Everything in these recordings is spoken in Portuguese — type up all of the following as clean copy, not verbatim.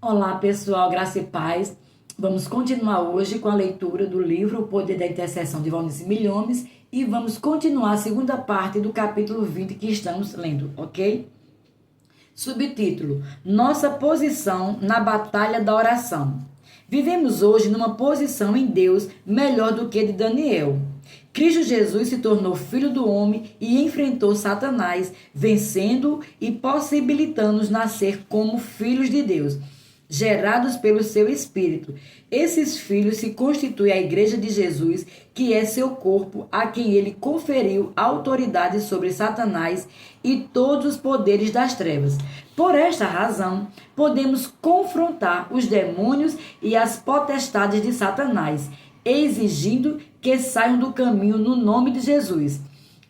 Olá pessoal, graça e paz. Vamos continuar hoje com a leitura do livro O Poder da Intercessão de Valnice Milhomes e vamos continuar a segunda parte do capítulo 20 que estamos lendo, ok? Subtítulo: Nossa posição na batalha da oração. Vivemos hoje numa posição em Deus melhor do que de Daniel. Cristo Jesus se tornou filho do homem e enfrentou Satanás, vencendo e possibilitando-nos nascer como filhos de Deus, gerados pelo seu Espírito. Esses filhos se constituem a Igreja de Jesus, que é seu corpo, a quem ele conferiu autoridade sobre Satanás e todos os poderes das trevas. Por esta razão, podemos confrontar os demônios e as potestades de Satanás, exigindo que saiam do caminho no nome de Jesus.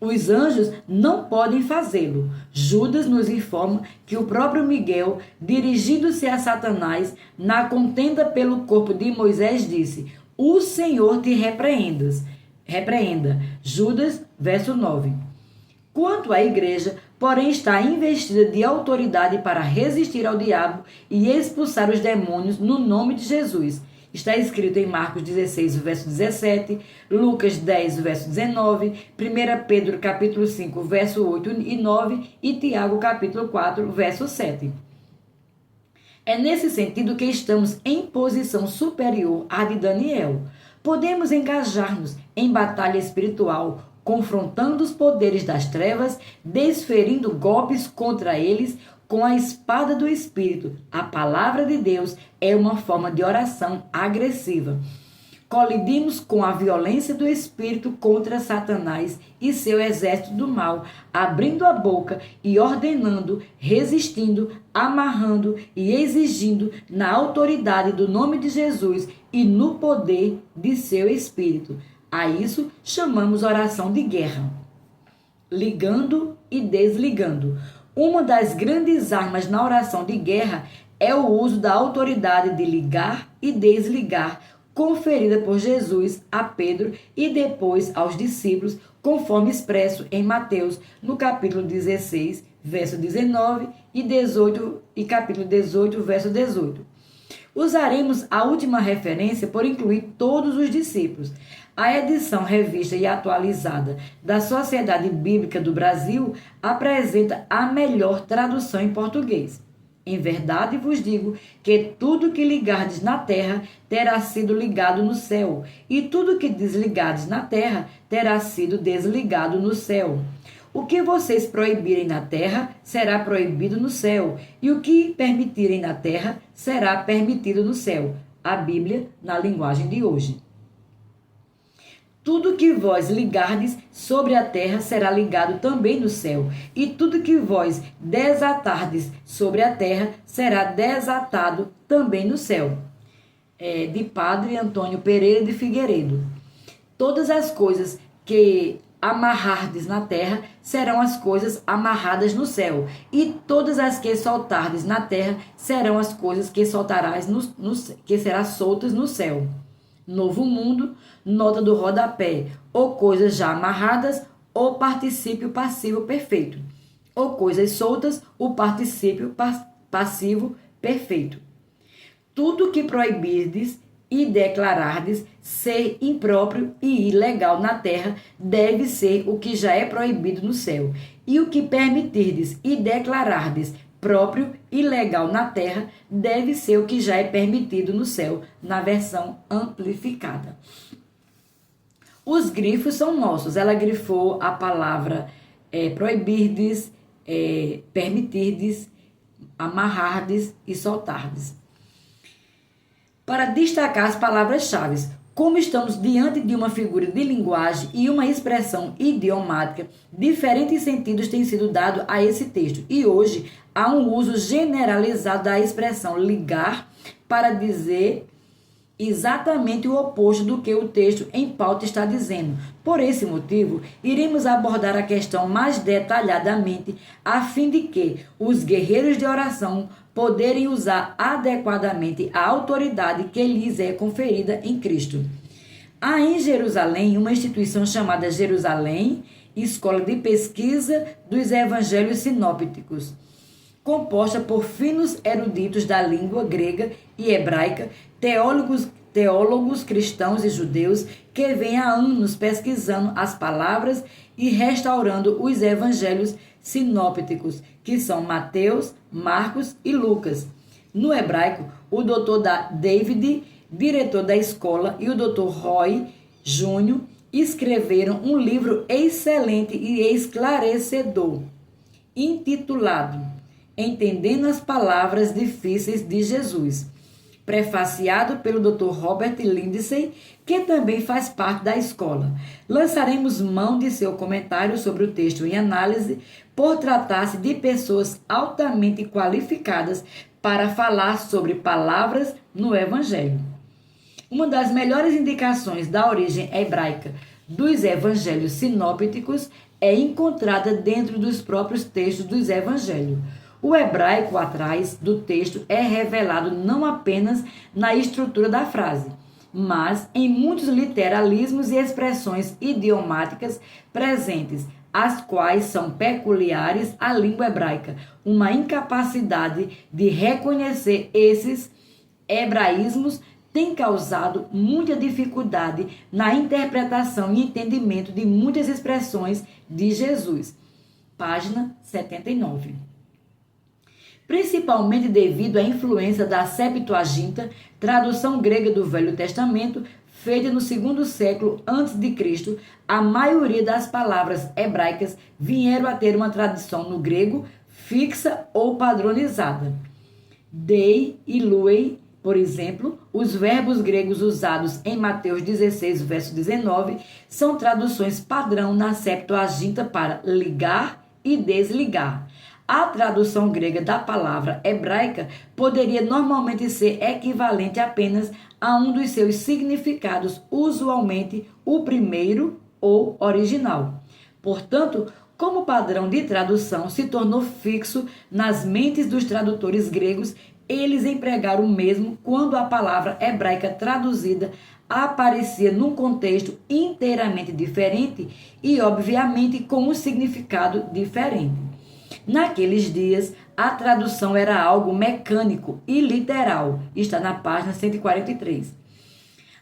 Os anjos não podem fazê-lo. Judas nos informa que o próprio Miguel, dirigindo-se a Satanás na contenda pelo corpo de Moisés, disse: O Senhor te repreenda. Judas, verso 9. Quanto à igreja, porém, está investida de autoridade para resistir ao diabo e expulsar os demônios no nome de Jesus. Está escrito em Marcos 16, verso 17, Lucas 10, verso 19, 1 Pedro capítulo 5, verso 8 e 9 e Tiago capítulo 4, verso 7. É nesse sentido que estamos em posição superior à de Daniel. Podemos engajar-nos em batalha espiritual, confrontando os poderes das trevas, desferindo golpes contra eles, com a espada do Espírito. A palavra de Deus é uma forma de oração agressiva. Colidimos com a violência do Espírito contra Satanás e seu exército do mal, abrindo a boca e ordenando, resistindo, amarrando e exigindo na autoridade do nome de Jesus e no poder de seu Espírito. A isso chamamos oração de guerra. Ligando e desligando. Uma das grandes armas na oração de guerra é o uso da autoridade de ligar e desligar, conferida por Jesus a Pedro e depois aos discípulos, conforme expresso em Mateus, no capítulo 16, verso 19 e 18, e capítulo 18, verso 18. Usaremos a última referência por incluir todos os discípulos. A edição revista e atualizada da Sociedade Bíblica do Brasil apresenta a melhor tradução em português. Em verdade vos digo que tudo que ligardes na terra terá sido ligado no céu, e tudo que desligardes na terra terá sido desligado no céu. O que vocês proibirem na terra será proibido no céu, e o que permitirem na terra será permitido no céu. A Bíblia na linguagem de hoje. Tudo que vós ligardes sobre a terra será ligado também no céu, e tudo que vós desatardes sobre a terra será desatado também no céu. De Padre Antônio Pereira de Figueiredo. Todas as coisas que amarrardes na terra serão as coisas amarradas no céu, e todas as que soltardes na terra serão as coisas que soltarás que serão soltas no céu. Novo Mundo, nota do rodapé, ou coisas já amarradas, ou particípio passivo perfeito, ou coisas soltas, o particípio passivo perfeito. Tudo que proibirdes e declarardes ser impróprio e ilegal na terra deve ser o que já é proibido no céu, e o que permitirdes e declarardes próprio e legal na terra deve ser o que já é permitido no céu, na versão amplificada. Os grifos são nossos. Ela grifou a palavra proibirdes, permitirdes, amarrardes e soltardes. Para destacar as palavras-chave, como estamos diante de uma figura de linguagem e uma expressão idiomática, diferentes sentidos têm sido dados a esse texto. E hoje há um uso generalizado da expressão ligar para dizer exatamente o oposto do que o texto em pauta está dizendo. Por esse motivo, iremos abordar a questão mais detalhadamente, a fim de que os guerreiros de oração poderem usar adequadamente a autoridade que lhes é conferida em Cristo. Há em Jerusalém uma instituição chamada Jerusalém Escola de Pesquisa dos Evangelhos Sinópticos. composta por finos eruditos da língua grega e hebraica, teólogos cristãos e judeus que vêm há anos pesquisando as palavras e restaurando os evangelhos sinópticos, que são Mateus, Marcos e Lucas. No hebraico, o Dr. David, diretor da escola, e o Dr. Roy Júnior escreveram um livro excelente e esclarecedor, intitulado Entendendo as Palavras Difíceis de Jesus, prefaciado pelo Dr. Robert Lindsay, que também faz parte da escola. Lançaremos mão de seu comentário sobre o texto em análise, por tratar-se de pessoas altamente qualificadas para falar sobre palavras no Evangelho. Uma das melhores indicações da origem hebraica dos evangelhos sinópticos é encontrada dentro dos próprios textos dos evangelhos. O hebraico atrás do texto é revelado não apenas na estrutura da frase, mas em muitos literalismos e expressões idiomáticas presentes, as quais são peculiares à língua hebraica, uma incapacidade de reconhecer esses hebraísmos tem causado muita dificuldade na interpretação e entendimento de muitas expressões de Jesus. Página 79. Principalmente devido à influência da Septuaginta, tradução grega do Velho Testamento, feita no segundo século a.C., a maioria das palavras hebraicas vieram a ter uma tradução no grego fixa ou padronizada. Dei e luei, por exemplo, os verbos gregos usados em Mateus 16, verso 19, são traduções padrão na Septuaginta para ligar e desligar. A tradução grega da palavra hebraica poderia normalmente ser equivalente apenas a um dos seus significados, usualmente o primeiro ou original. Portanto, como padrão de tradução se tornou fixo nas mentes dos tradutores gregos, eles empregaram o mesmo quando a palavra hebraica traduzida aparecia num contexto inteiramente diferente e, obviamente, com um significado diferente. Naqueles dias, a tradução era algo mecânico e literal. Está na página 143.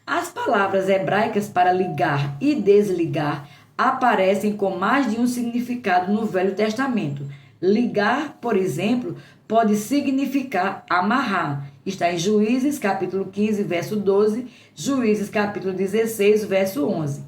As palavras hebraicas para ligar e desligar aparecem com mais de um significado no Velho Testamento. Ligar, por exemplo, pode significar amarrar. Está em Juízes, capítulo 15, verso 12, Juízes, capítulo 16, verso 11.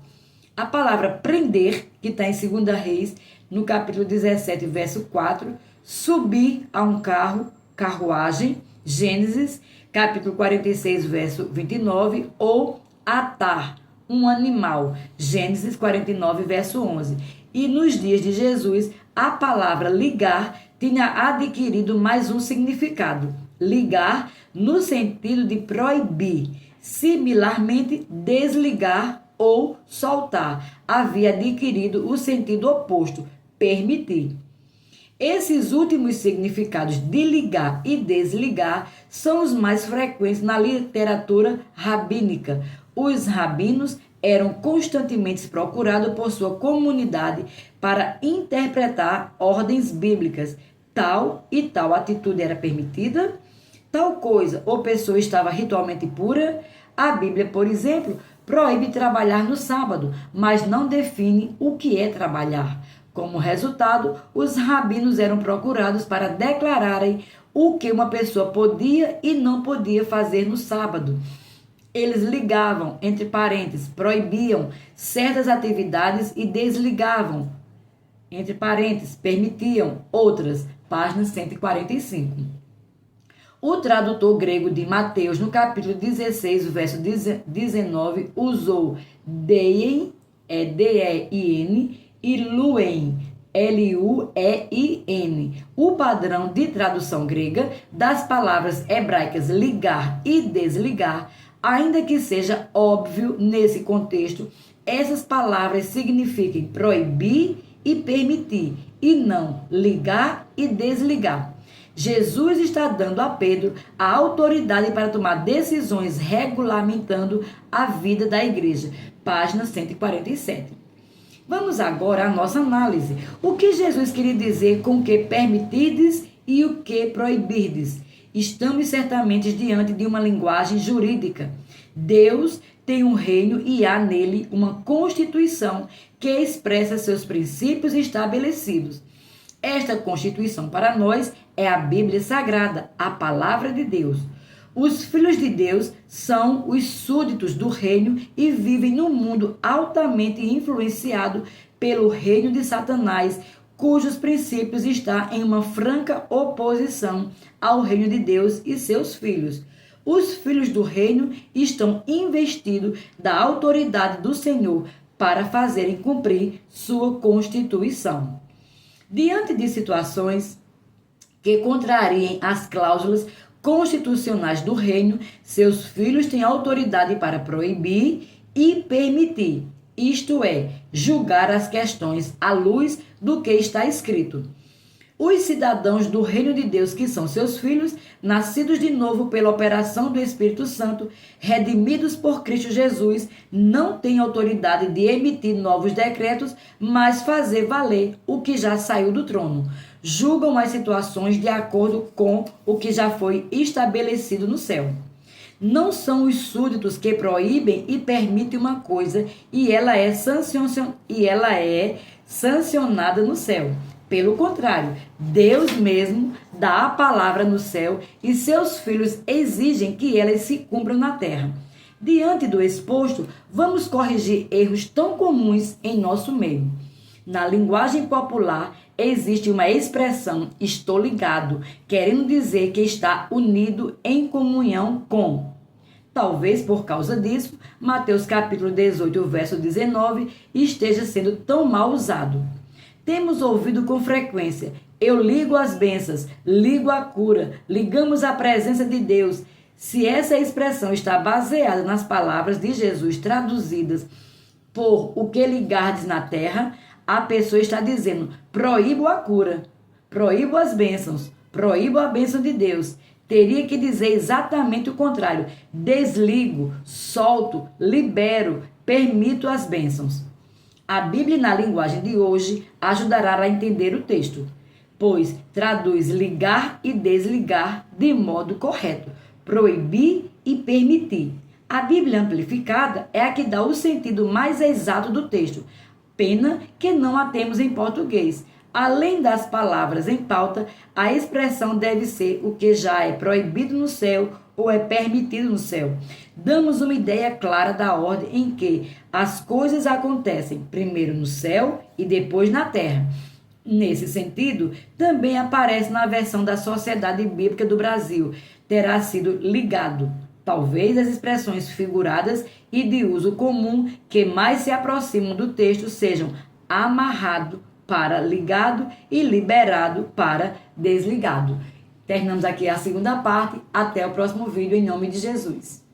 A palavra prender, que está em 2 Reis, no capítulo 17, verso 4, subir a um carro, carruagem, Gênesis, capítulo 46, verso 29, ou atar um animal, Gênesis 49, verso 11. E nos dias de Jesus, a palavra ligar tinha adquirido mais um significado. Ligar no sentido de proibir, similarmente desligar ou soltar, havia adquirido o sentido oposto, permitir. Esses últimos significados de ligar e desligar são os mais frequentes na literatura rabínica. Os rabinos eram constantemente procurados por sua comunidade para interpretar ordens bíblicas. Tal e tal atitude era permitida, tal coisa ou pessoa estava ritualmente pura. A Bíblia, por exemplo, proíbe trabalhar no sábado, mas não define o que é trabalhar. Como resultado, os rabinos eram procurados para declararem o que uma pessoa podia e não podia fazer no sábado. Eles ligavam, entre parênteses, proibiam certas atividades e desligavam, entre parênteses, permitiam outras. Página 145. O tradutor grego de Mateus, no capítulo 16, verso 19, usou deien, D-E-I-N, e luein, L-U-E-I-N, o padrão de tradução grega das palavras hebraicas ligar e desligar, ainda que seja óbvio nesse contexto, essas palavras significam proibir e permitir, e não ligar e desligar. Jesus está dando a Pedro a autoridade para tomar decisões regulamentando a vida da igreja. Página 147. Vamos agora à nossa análise. O que Jesus queria dizer com que permitides e o que proibirdes. Estamos certamente diante de uma linguagem jurídica. Deus tem um reino e há nele uma constituição que expressa seus princípios estabelecidos. Esta constituição para nós é a Bíblia Sagrada, a palavra de Deus. Os filhos de Deus são os súditos do reino e vivem num mundo altamente influenciado pelo reino de Satanás, cujos princípios estão em uma franca oposição ao reino de Deus e seus filhos. Os filhos do reino estão investidos da autoridade do Senhor para fazerem cumprir sua constituição. Diante de situações que contrariem as cláusulas constitucionais do reino, seus filhos têm autoridade para proibir e permitir, isto é, julgar as questões à luz do que está escrito. Os cidadãos do reino de Deus, que são seus filhos, nascidos de novo pela operação do Espírito Santo, redimidos por Cristo Jesus, não têm autoridade de emitir novos decretos, mas fazer valer o que já saiu do trono. Julgam as situações de acordo com o que já foi estabelecido no céu. Não são os súditos que proíbem e permitem uma coisa e ela é sancionada no céu. Pelo contrário, Deus mesmo dá a palavra no céu e seus filhos exigem que elas se cumpram na terra. Diante do exposto, vamos corrigir erros tão comuns em nosso meio. Na linguagem popular, existe uma expressão "estou ligado", querendo dizer que está unido em comunhão com. Talvez por causa disso, Mateus capítulo 18, verso 19, esteja sendo tão mal usado. Temos ouvido com frequência: eu ligo as bênçãos, ligo a cura, ligamos a presença de Deus. Se essa expressão está baseada nas palavras de Jesus traduzidas por "o que ligardes na terra", a pessoa está dizendo: proíbo a cura, proíbo as bênçãos, proíbo a bênção de Deus. Teria que dizer exatamente o contrário: desligo, solto, libero, permito as bênçãos. A Bíblia, na linguagem de hoje, ajudará a entender o texto, pois traduz ligar e desligar de modo correto, proibir e permitir. A Bíblia amplificada é a que dá o sentido mais exato do texto. Pena que não a temos em português. Além das palavras em pauta, a expressão deve ser o que já é proibido no céu ou é permitido no céu. Damos uma ideia clara da ordem em que as coisas acontecem, primeiro no céu e depois na terra. Nesse sentido, também aparece na versão da Sociedade Bíblica do Brasil, terá sido ligado. Talvez as expressões figuradas e de uso comum que mais se aproximam do texto sejam amarrado para ligado e liberado para desligado. Terminamos aqui a segunda parte. Até o próximo vídeo, em nome de Jesus.